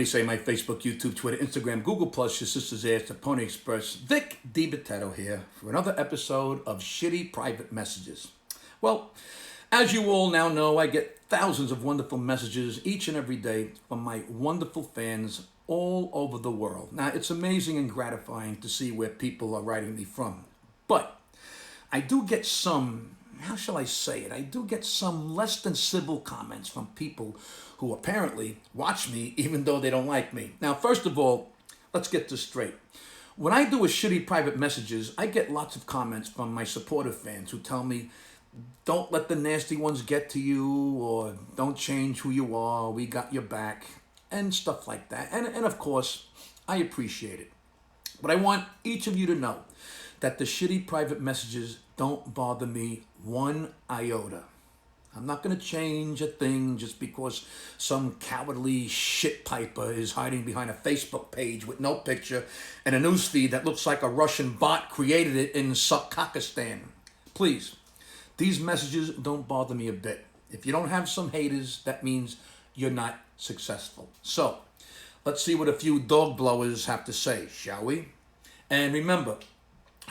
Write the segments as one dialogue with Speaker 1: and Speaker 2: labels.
Speaker 1: say, my Facebook, YouTube, Twitter, Instagram, Google+, your sister's ass, the Pony Express. Vic Dibitetto here for another episode of Shitty Private Messages. Well, as you all now know, I get thousands of wonderful messages each and every day from my wonderful fans all over the world. Now, it's amazing and gratifying to see where people are writing me from. But I do get some, how shall I say it? I do get some less than civil comments from people who apparently watch me even though they don't like me. Now, first of all, let's get this straight. When I do a Shitty Private Messages, I get lots of comments from my supportive fans who tell me, don't let the nasty ones get to you, or don't change who you are, we got your back, and stuff like that. And of course, I appreciate it. But I want each of you to know that the Shitty Private Messages don't bother me one iota. I'm not going to change a thing just because some cowardly shit piper is hiding behind a Facebook page with no picture and a newsfeed that looks like a Russian bot created it in Sakakistan. Please, these messages don't bother me a bit. If you don't have some haters, that means you're not successful. So, let's see what a few dog blowers have to say, shall we? And remember,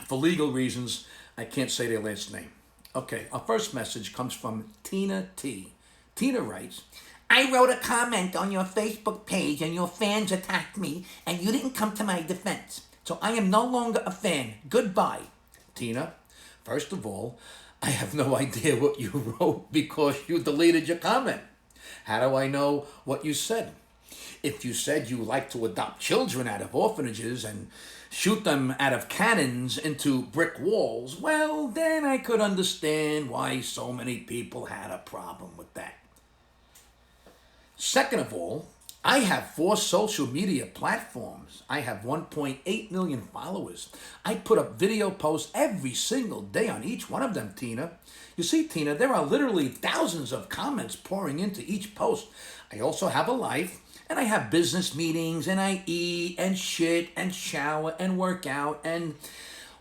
Speaker 1: for legal reasons, I can't say their last name. Okay, our first message comes from Tina T. Tina writes, I wrote a comment on your Facebook page and your fans attacked me and you didn't come to my defense. So I am no longer a fan. Goodbye. Tina, first of all, I have no idea what you wrote because you deleted your comment. How do I know what you said? If you said you like to adopt children out of orphanages and shoot them out of cannons into brick walls, well, then I could understand why so many people had a problem with that. Second of all, I have 4 social media platforms. I have 1.8 million followers. I put up video posts every single day on each one of them, Tina. You see, Tina, there are literally thousands of comments pouring into each post. I also have a life, and I have business meetings, and I eat, and shit, and shower, and work out, and,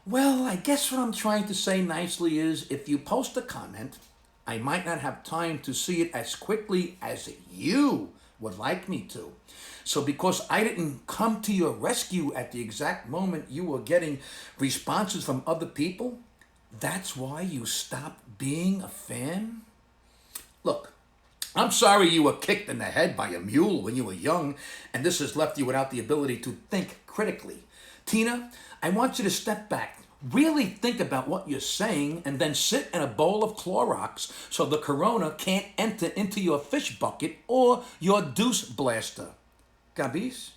Speaker 1: well, I guess what I'm trying to say nicely is, if you post a comment, I might not have time to see it as quickly as you would like me to. So because I didn't come to your rescue at the exact moment you were getting responses from other people, that's why you stopped being a fan? Look, I'm sorry you were kicked in the head by a mule when you were young, and this has left you without the ability to think critically. Tina, I want you to step back, really think about what you're saying, and then sit in a bowl of Clorox so the corona can't enter into your fish bucket or your deuce blaster. Gabis?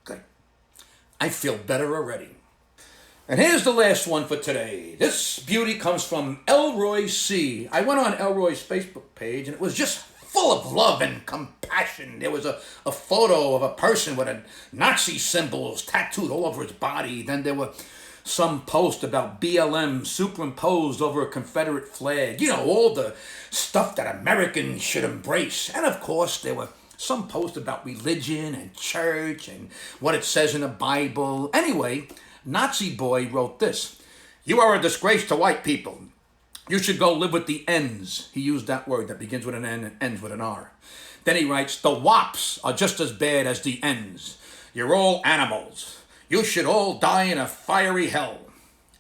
Speaker 1: Good. I feel better already. And here's the last one for today. This beauty comes from Elroy C. I went on Elroy's Facebook page, and it was just full of love and compassion. There was a photo of a person with a Nazi symbols tattooed all over his body. Then there were some post about BLM superimposed over a Confederate flag. You know, all the stuff that Americans should embrace. And of course, there were some posts about religion and church and what it says in the Bible. Anyway, Nazi boy wrote this: you are a disgrace to white people. You should go live with the N's. He used that word that begins with an N and ends with an R. Then he writes, the WAPs are just as bad as the N's. You're all animals. You should all die in a fiery hell.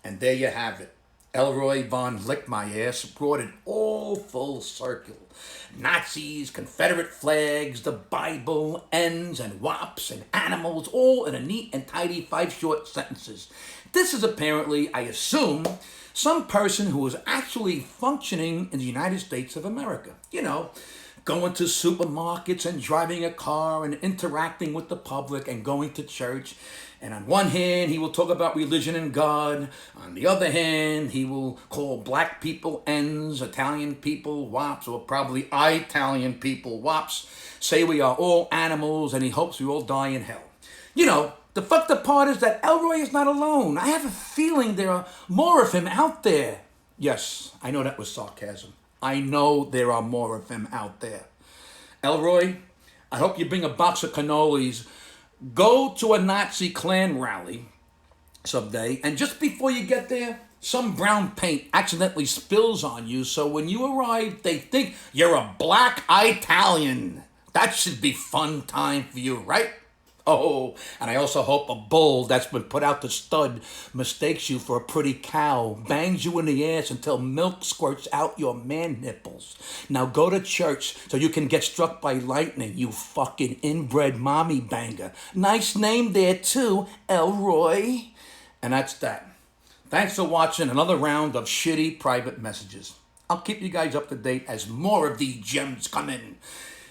Speaker 1: And there you have it. Elroy von Lick My Ass brought it all full circle. Nazis, Confederate flags, the Bible, N's and WAPs and animals, all in a neat and tidy 5 short sentences. This is apparently, I assume, some person who is actually functioning in the United States of America. You know, going to supermarkets and driving a car and interacting with the public and going to church. And on one hand, he will talk about religion and God. On the other hand, he will call black people N's, Italian people WAPs, or probably Italian people WAPs, say we are all animals, and he hopes we all die in hell. You know, the fucked up part is that Elroy is not alone. I have a feeling there are more of him out there. Yes, I know that was sarcasm. I know there are more of him out there. Elroy, I hope you bring a box of cannolis. Go to a Nazi Klan rally someday, and just before you get there, some brown paint accidentally spills on you, so when you arrive, they think you're a black Italian. That should be fun time for you, right? Oh, and I also hope a bull that's been put out to stud mistakes you for a pretty cow, bangs you in the ass until milk squirts out your man nipples. Now go to church so you can get struck by lightning, you fucking inbred mommy banger. Nice name there too, Elroy. And that's that. Thanks for watching another round of shitty private messages. I'll keep you guys up to date as more of these gems come in.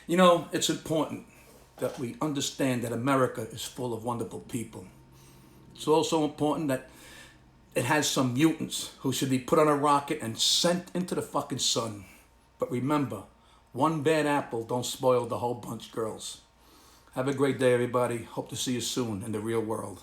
Speaker 1: You know, it's important that we understand that America is full of wonderful people. It's also important that it has some mutants who should be put on a rocket and sent into the fucking sun. But remember, one bad apple don't spoil the whole bunch, girls. Have a great day, everybody. Hope to see you soon in the real world.